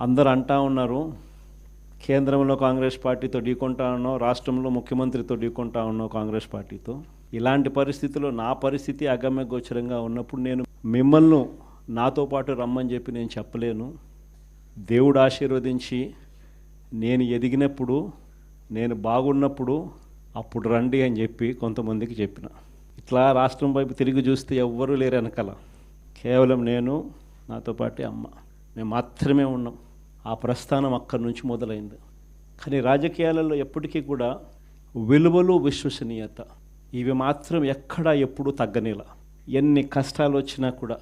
అందరూ అంటా ఉన్నారు, కేంద్రంలో కాంగ్రెస్ పార్టీతో ఢీకొంటా ఉన్నాం, రాష్ట్రంలో ముఖ్యమంత్రితో ఢీకొంటా ఉన్నాం కాంగ్రెస్ పార్టీతో. ఇలాంటి పరిస్థితుల్లో నా పరిస్థితి అగమ్య గోచరంగా ఉన్నప్పుడు నేను మిమ్మల్ని నాతో పాటు రమ్మని చెప్పి నేను చెప్పలేను. దేవుడు ఆశీర్వదించి నేను ఎదిగినప్పుడు, నేను బాగున్నప్పుడు అప్పుడు రండి అని చెప్పి కొంతమందికి చెప్పిన. ఇట్లా రాష్ట్రం వైపు తిరిగి చూస్తే ఎవ్వరూ లేరు వెనకాల, కేవలం నేను, నాతో పాటే అమ్మ, మేము మాత్రమే ఉన్నాం. ఆ ప్రస్థానం అక్కడి నుంచి మొదలైంది. కానీ రాజకీయాలలో ఎప్పటికీ కూడా విలువలు, విశ్వసనీయత ఇవి మాత్రం ఎక్కడా ఎప్పుడూ తగ్గనేలా. ఎన్ని కష్టాలు వచ్చినా కూడా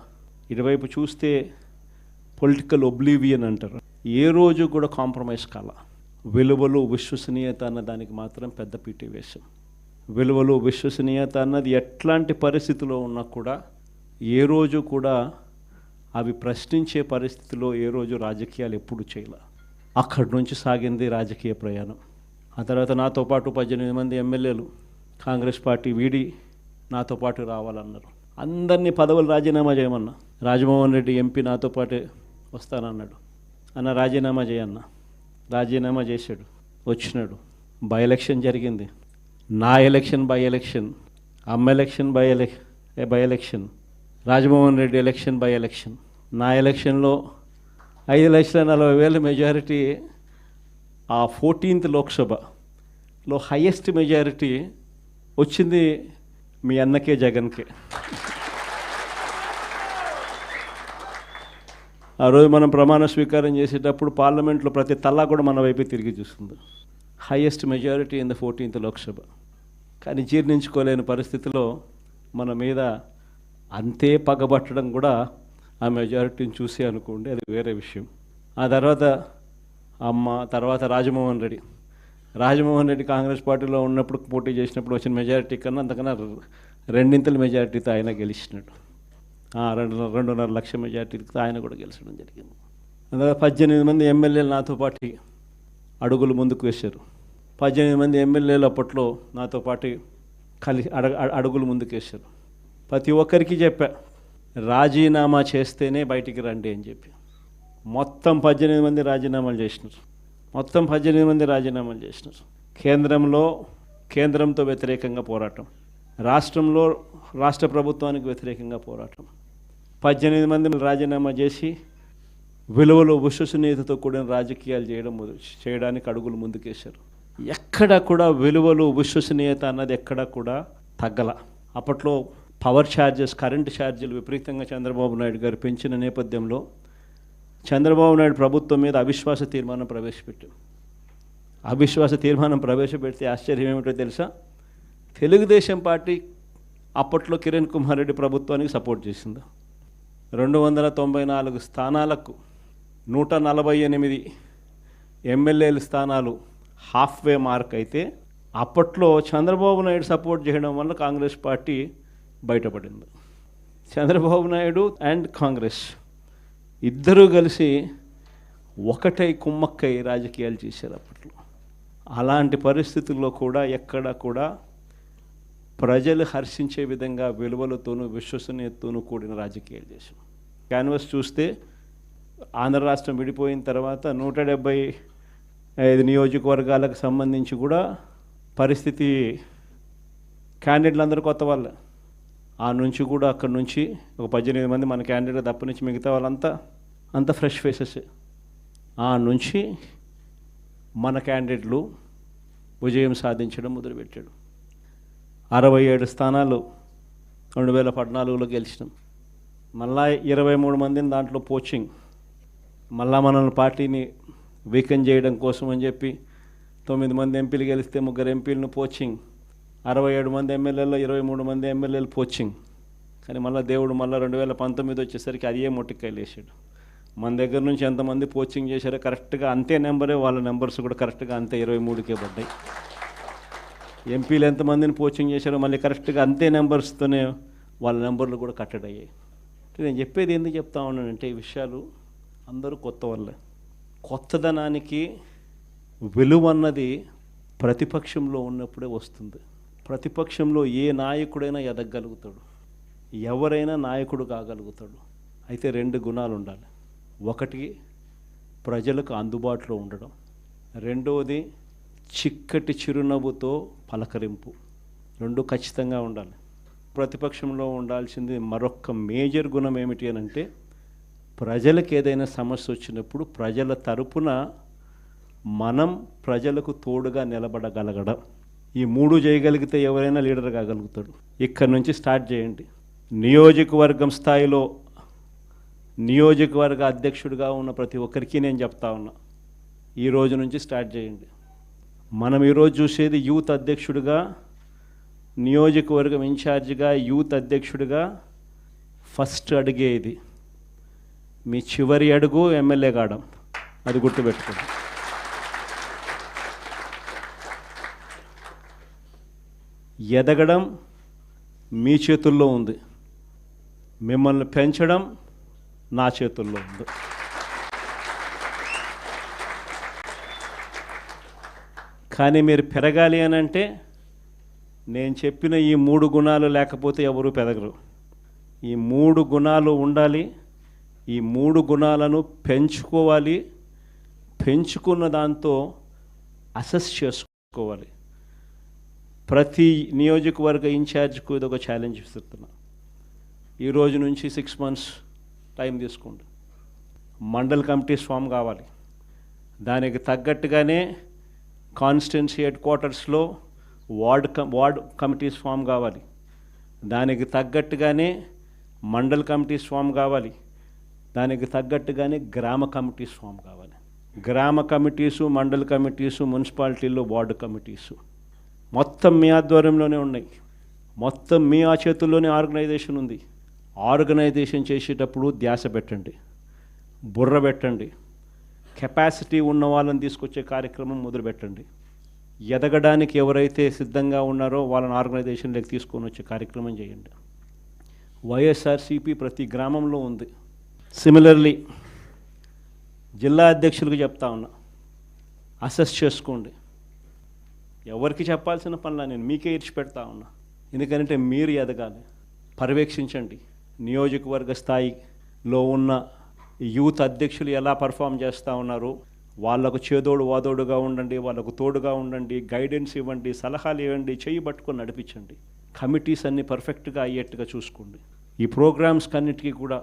ఇటువైపు చూస్తే పొలిటికల్ ఒబ్లివియన్ అంటారు, ఏ రోజు కూడా కాంప్రమైజ్ కాల. విలువలు, విశ్వసనీయత అన్న దానికి మాత్రం పెద్ద పీటీ వేశాం. విలువలు, విశ్వసనీయత అన్నది ఎట్లాంటి పరిస్థితిలో ఉన్నా కూడా ఏ రోజు కూడా అవి ప్రశ్నించే పరిస్థితిలో ఏ రోజు రాజకీయాలు ఎప్పుడు చేయాల. అక్కడి నుంచి సాగింది రాజకీయ ప్రయాణం. ఆ తర్వాత నాతో పాటు 18 మంది ఎమ్మెల్యేలు కాంగ్రెస్ పార్టీ వీడి నాతో పాటు రావాలన్నారు. అందరినీ పదవులు రాజీనామా చేయమన్నా. రాజమోహన్ రెడ్డి ఎంపీ నాతో పాటే వస్తానన్నాడు. అన్న రాజీనామా చేయన్న, రాజీనామా చేశాడు, వచ్చినాడు. బై ఎలక్షన్ జరిగింది, నా ఎలక్షన్ బై ఎలక్షన్, అమ్మ election by election, Rajamohan Reddy election by election. నా ఎలక్షన్లో 5,40,000 మెజారిటీ. ఆ 14th లోక్సభలో హయ్యెస్ట్ మెజారిటీ వచ్చింది మీ అన్నకే, జగన్కే. ఆ రోజు మనం ప్రమాణ స్వీకారం చేసేటప్పుడు పార్లమెంట్లో ప్రతి తల్లా కూడా మన వైపే తిరిగి చూస్తుంది. Highest majority in the 14th Lok Sabha. కానీ జీర్ణించుకోలేని పరిస్థితిలో మన మీద అంతే పగబట్టడం కూడా ఆ మెజారిటీని చూసి అనుకోండి, అది వేరే విషయం. ఆ తర్వాత అమ్మ, తర్వాత రాజమోహన్ రెడ్డి కాంగ్రెస్ పార్టీలో ఉన్నప్పుడు పోటీ చేసినప్పుడు వచ్చిన మెజారిటీ కన్నా అంతకన్నా 2 మెజారిటీతో ఆయన గెలిచినాడు. 2.5 లక్షల మెజారిటీతో ఆయన కూడా గెలిచడం జరిగింది. అందువల్ల 18 మంది ఎమ్మెల్యేలు నాతో పాటు అడుగులు ముందుకు వేశారు. 18 మంది ఎమ్మెల్యేలు అప్పట్లో నాతో పాటు అడుగులు ముందుకు వేశారు. ప్రతి ఒక్కరికి చెప్పా, రాజీనామా చేస్తేనే బయటికి రండి అని చెప్పి. మొత్తం 18 మంది రాజీనామాలు చేసినారు. కేంద్రంతో వ్యతిరేకంగా పోరాటం, రాష్ట్రంలో రాష్ట్ర ప్రభుత్వానికి వ్యతిరేకంగా పోరాటం. 18 మంది రాజీనామా చేసి విలువలు, విశ్వసనీయతతో కూడిన రాజకీయాలు చేయడానికి అడుగులు ముందుకేశారు. ఎక్కడ కూడా విలువలు, విశ్వసనీయత అన్నది ఎక్కడ కూడా తగ్గల. అప్పట్లో పవర్ ఛార్జెస్, కరెంటు ఛార్జీలు విపరీతంగా చంద్రబాబు నాయుడు గారు పెంచిన నేపథ్యంలో చంద్రబాబు నాయుడు ప్రభుత్వం మీద అవిశ్వాస తీర్మానం ప్రవేశపెడితే ఆశ్చర్యం ఏమిటో తెలుసా? తెలుగుదేశం పార్టీ అప్పట్లో కిరణ్ కుమార్ రెడ్డి ప్రభుత్వానికి సపోర్ట్ చేసింది. 294 స్థానాలకు 148 ఎమ్మెల్యేల స్థానాలు హాఫ్వే మార్క్ అయితే, అప్పట్లో చంద్రబాబు నాయుడు సపోర్ట్ చేయడం వల్ల కాంగ్రెస్ పార్టీ బయటపడింది. చంద్రబాబు నాయుడు అండ్ కాంగ్రెస్ ఇద్దరూ కలిసి ఒకటై కుమ్మక్కై రాజకీయాలు చేశారు అప్పట్లో. అలాంటి పరిస్థితుల్లో కూడా ఎక్కడ కూడా ప్రజలు హర్షించే విధంగా విలువలతోనూ విశ్వసనీయతతోనూ కూడిన రాజకీయాలు చేశాం. క్యాన్వస్ చూస్తే ఆంధ్ర రాష్ట్రం విడిపోయిన తర్వాత 175 నియోజకవర్గాలకు సంబంధించి కూడా పరిస్థితి, క్యాండిడేట్లు అందరూ కొత్త వాళ్ళే. ఆ నుంచి కూడా అక్కడి నుంచి ఒక 18 మంది మన క్యాండిడేట్ తప్ప నుంచి మిగతా వాళ్ళంతా ఫ్రెష్ ఫేసెస్. ఆ నుంచి మన క్యాండిడేట్లు విజయం సాధించడం మొదలుపెట్టాడు. 67 స్థానాలు 2014లో గెలిచినాం. మళ్ళా 23 మందిని దాంట్లో పోచింగ్, మళ్ళా మనల్ని పార్టీని వీకెన్ చేయడం కోసం అని చెప్పి 9 మంది ఎంపీలు గెలిస్తే 3 ఎంపీలను పోచింగ్, 67 మంది ఎమ్మెల్యేలో 23 మంది ఎమ్మెల్యేలు పోచింగ్. కానీ మళ్ళీ దేవుడు 2019 వచ్చేసరికి అదే మొట్టికాయలు వేసాడు. మన దగ్గర నుంచి ఎంతమంది పోచింగ్ చేశారో కరెక్ట్గా అంతే నెంబరే, వాళ్ళ నెంబర్స్ కూడా కరెక్ట్గా అంతే 23కే పడ్డాయి. ఎంపీలు ఎంతమందిని పోచింగ్ చేశారో మళ్ళీ కరెక్ట్గా అంతే నెంబర్స్తోనే వాళ్ళ నెంబర్లు కూడా కట్టడయ్యాయి. నేను చెప్పేది ఎందుకు చెప్తా ఉన్నానంటే, ఈ విషయాలు అందరూ కొత్త వాళ్ళే. కొత్తదనానికి విలువ అన్నది ప్రతిపక్షంలో ఉన్నప్పుడే వస్తుంది. ప్రతిపక్షంలో ఏ నాయకుడైనా ఎదగలుగుతాడు, ఎవరైనా నాయకుడు కాగలుగుతాడు. అయితే 2 గుణాలు ఉండాలి. ఒకటి ప్రజలకు అందుబాటులో ఉండడం. రెండవది చిక్కటి చిరునవ్వుతో పలకరింపు. రెండు ఖచ్చితంగా ఉండాలి. ప్రతిపక్షంలో ఉండాల్సింది మరొక మేజర్ గుణం ఏమిటి అని అంటే, ప్రజలకు ఏదైనా సమస్య వచ్చినప్పుడు ప్రజల తరపున మనం ప్రజలకు తోడుగా నిలబడగలగడం. ఈ మూడు చేయగలిగితే ఎవరైనా లీడర్ కాగలుగుతాడు. ఇక్కడి నుంచి స్టార్ట్ చేయండి. నియోజకవర్గం స్థాయిలో నియోజకవర్గ అధ్యక్షుడిగా ఉన్న ప్రతి ఒక్కరికి నేను చెప్తా ఉన్నా, ఈ రోజు నుంచి స్టార్ట్ చేయండి. మనం ఈరోజు చూసేది యూత్ అధ్యక్షుడిగా, నియోజకవర్గం ఇన్ఛార్జిగా, యూత్ అధ్యక్షుడిగా ఫస్ట్ అడిగే ఇది. మీ చివరి అడుగు ఎమ్మెల్యే కావడం, అది గుర్తుపెట్టుకోండి. ఎదగడం మీ చేతుల్లో ఉంది, మిమ్మల్ని పెంచడం నా చేతుల్లో ఉంది. కానీ మీరు పెరగాలి అని అంటే నేను చెప్పిన ఈ 3 గుణాలు లేకపోతే ఎవరు పెరగరు. ఈ 3 గుణాలు ఉండాలి. ఈ 3 గుణాలను పెంచుకోవాలి. పెంచుకున్న దాంతో అసెస్ చేసుకోవాలి. ప్రతి నియోజకవర్గ ఇన్ఛార్జ్కు ఇది ఒక ఛాలెంజ్ ఇస్తున్నా. ఈ రోజు నుంచి 6 months టైం తీసుకోండి. మండల్ కమిటీస్ ఫామ్ కావాలి. దానికి తగ్గట్టుగానే కాన్స్టిట్యున్సీ హెడ్ క్వార్టర్స్లో వార్డ్ కమిటీస్ ఫామ్ కావాలి. దానికి తగ్గట్టుగానే మండల్ కమిటీస్ ఫామ్ కావాలి. దానికి తగ్గట్టుగానే గ్రామ కమిటీస్ ఫామ్ కావాలి. గ్రామ కమిటీసు, మండల్ కమిటీసు, మున్సిపాలిటీల్లో వార్డు కమిటీసు మొత్తం మీ ఆధ్వర్యంలోనే ఉన్నాయి. మొత్తం మీ ఆ చేతుల్లోనే ఆర్గనైజేషన్ ఉంది. ఆర్గనైజేషన్ చేసేటప్పుడు ధ్యాస పెట్టండి, బుర్ర పెట్టండి. కెపాసిటీ ఉన్న వాళ్ళని తీసుకొచ్చే కార్యక్రమం మొదలుపెట్టండి. ఎదగడానికి ఎవరైతే సిద్ధంగా ఉన్నారో వాళ్ళని ఆర్గనైజేషన్లోకి తీసుకొని వచ్చే కార్యక్రమం చేయండి. వైఎస్ఆర్సీపీ ప్రతి గ్రామంలో ఉంది. సిమిలర్లీ జిల్లా అధ్యక్షులకు చెప్తా ఉన్నా, అసెస్ చేసుకోండి. ఎవరికి చెప్పాల్సిన పనుల నేను మీకే ఇచ్చిపెడతా ఉన్నా. ఎందుకంటే మీరు ఎదగాలి. పర్యవేక్షించండి. నియోజకవర్గ స్థాయిలో ఉన్న యూత్ అధ్యక్షులు ఎలా పర్ఫామ్ చేస్తూ ఉన్నారు, వాళ్ళకు చేదోడు వాదోడుగా ఉండండి, వాళ్ళకు తోడుగా ఉండండి, గైడెన్స్ ఇవ్వండి, సలహాలు ఇవ్వండి, చేయి పట్టుకొని నడిపించండి. కమిటీస్ అన్నీ పర్ఫెక్ట్గా అయ్యేట్టుగా చూసుకోండి. ఈ ప్రోగ్రామ్స్ కన్నిటికీ కూడా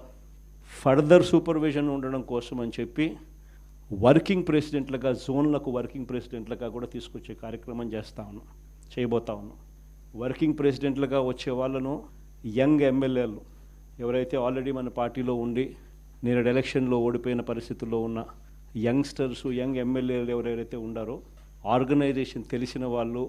ఫర్దర్ సూపర్విజన్ ఉండడం కోసం అని చెప్పి వర్కింగ్ ప్రెసిడెంట్లుగా, జోన్లకు వర్కింగ్ ప్రెసిడెంట్లుగా కూడా తీసుకొచ్చే కార్యక్రమం చేయబోతా ఉన్నాం. వర్కింగ్ ప్రెసిడెంట్లుగా వచ్చే వాళ్ళను యంగ్ ఎమ్మెల్యేలు ఎవరైతే ఆల్రెడీ మన పార్టీలో ఉండి నేడు ఎలక్షన్లో ఓడిపోయిన పరిస్థితుల్లో ఉన్న యంగ్స్టర్స్, యంగ్ ఎమ్మెల్యేలు ఎవరైతే ఉండారో, ఆర్గనైజేషన్ తెలిసిన వాళ్ళు,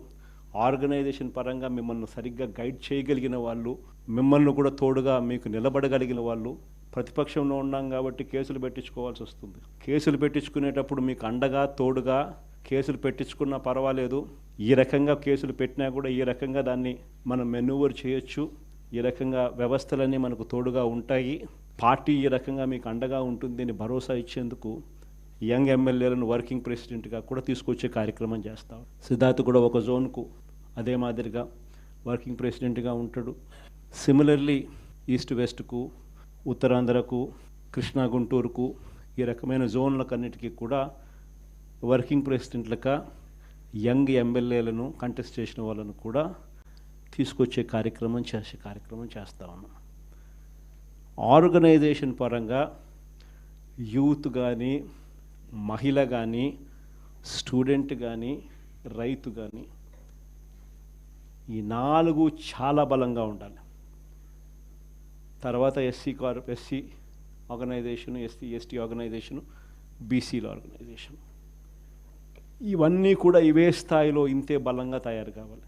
ఆర్గనైజేషన్ పరంగా మిమ్మల్ని సరిగ్గా గైడ్ చేయగలిగిన వాళ్ళు, మిమ్మల్ని కూడా తోడుగా మీకు నిలబడగలిగిన వాళ్ళు. ప్రతిపక్షంలో ఉన్నాం కాబట్టి కేసులు పెట్టించుకోవాల్సి వస్తుంది. కేసులు పెట్టించుకునేటప్పుడు మీకు అండగా, తోడుగా కేసులు పెట్టించుకున్నా పర్వాలేదు. ఈ రకంగా కేసులు పెట్టినా కూడా ఈ రకంగా దాన్ని మనం మెనూవర్ చేయొచ్చు. ఈ రకంగా వ్యవస్థలన్నీ మనకు తోడుగా ఉంటాయి. పార్టీ ఈ రకంగా మీకు అండగా ఉంటుంది అని భరోసా ఇచ్చేందుకు యంగ్ ఎమ్మెల్యేలను వర్కింగ్ ప్రెసిడెంట్గా కూడా తీసుకొచ్చే కార్యక్రమం చేస్తాం. సిద్ధార్థ్ కూడా ఒక జోన్కు అదే మాదిరిగా వర్కింగ్ ప్రెసిడెంట్గా ఉంటాడు. సిమిలర్లీ ఈస్ట్ వెస్ట్కు, ఉత్తరాంధ్రకు, కృష్ణా గుంటూరుకు ఈ రకమైన జోన్లకన్నిటికీ కూడా వర్కింగ్ ప్రెసిడెంట్లుగా యంగ్ ఎమ్మెల్యేలను కంటెస్ట్ చేసిన వాళ్ళను కూడా తీసుకొచ్చే కార్యక్రమం చేస్తా ఉన్నాం. ఆర్గనైజేషన్ పరంగా యూత్ కానీ, మహిళ కానీ, స్టూడెంట్ కానీ, రైతు కానీ ఈ 4 చాలా బలంగా ఉండాలి. తర్వాత ఎస్సీ ఆర్గనైజేషను, ఎస్టీ ఆర్గనైజేషను, బీసీల ఆర్గనైజేషన్, ఇవన్నీ కూడా ఇవే స్థాయిలో ఇంతే బలంగా తయారు కావాలి.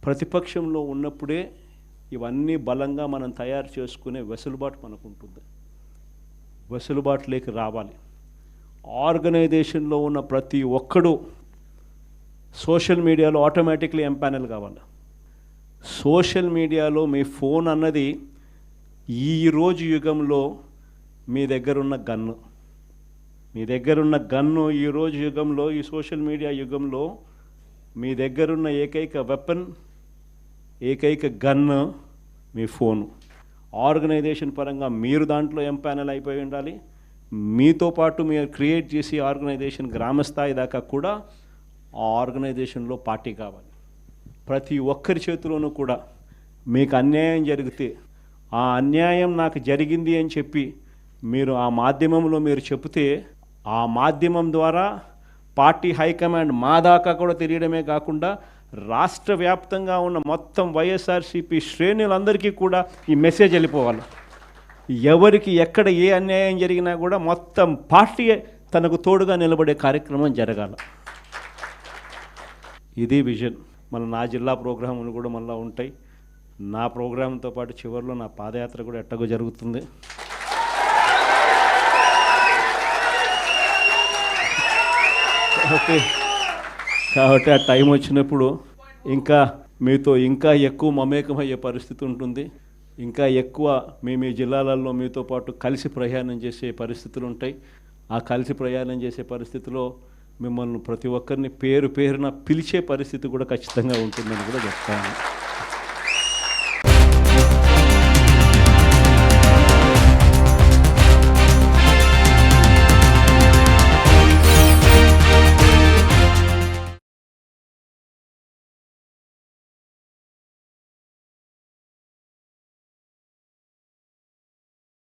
ప్రతిపక్షంలో ఉన్నప్పుడే ఇవన్నీ బలంగా మనం తయారు చేసుకునే వెసులుబాటు మనకు ఉంటుంది. వెసులుబాటులోకి రావాలి. ఆర్గనైజేషన్లో ఉన్న ప్రతి ఒక్కడు సోషల్ మీడియాలో ఆటోమేటిక్లీ ఎంపానల్ కావాలి. సోషల్ మీడియాలో మీ ఫోన్ అన్నది ఈరోజు యుగంలో మీ దగ్గరున్న గన్ను ఈరోజు యుగంలో, ఈ సోషల్ మీడియా యుగంలో మీ దగ్గరున్న ఏకైక వెపన్, ఏకైక గన్ను మీ ఫోను. ఆర్గనైజేషన్ పరంగా మీరు దాంట్లో ఎంపానల్ అయిపోయి ఉండాలి. మీతో పాటు మీరు క్రియేట్ చేసి ఆర్గనైజేషన్ గ్రామస్థాయి దాకా కూడా ఆ ఆర్గనైజేషన్లో పార్టీ కావాలి. ప్రతి ఒక్కరి చేతిలోనూ కూడా మీకు అన్యాయం జరిగితే ఆ అన్యాయం నాకు జరిగింది అని చెప్పి మీరు ఆ మాధ్యమంలో మీరు చెబితే ఆ మాధ్యమం ద్వారా పార్టీ హైకమాండ్ మా దాకా కూడా తెలియడమే కాకుండా రాష్ట్ర వ్యాప్తంగా ఉన్న మొత్తం వైఎస్ఆర్సీపీ శ్రేణులందరికీ కూడా ఈ మెసేజ్ వెళ్ళిపోవాలి. ఎవరికి ఎక్కడ ఏ అన్యాయం జరిగినా కూడా మొత్తం పార్టీ తనకు తోడుగా నిలబడే కార్యక్రమం జరగాల. ఇది విజన్. నా జిల్లా ప్రోగ్రాములు కూడా మళ్ళీ ఉంటాయి. నా ప్రోగ్రాంతో పాటు చివరిలో నా పాదయాత్ర కూడా ఎట్టగో జరుగుతుంది. కాబట్టి ఆ టైం వచ్చినప్పుడు ఇంకా మీతో ఇంకా ఎక్కువ మమేకమయ్యే పరిస్థితి ఉంటుంది. ఇంకా ఎక్కువ మీ జిల్లాలలో మీతో పాటు కలిసి ప్రయాణం చేసే పరిస్థితులు ఉంటాయి. ఆ కలిసి ప్రయాణం చేసే పరిస్థితిలో మిమ్మల్ని ప్రతి ఒక్కరిని పేరు పేరున పిలిచే పరిస్థితి కూడా ఖచ్చితంగా ఉంటుందని కూడా చెప్తాను.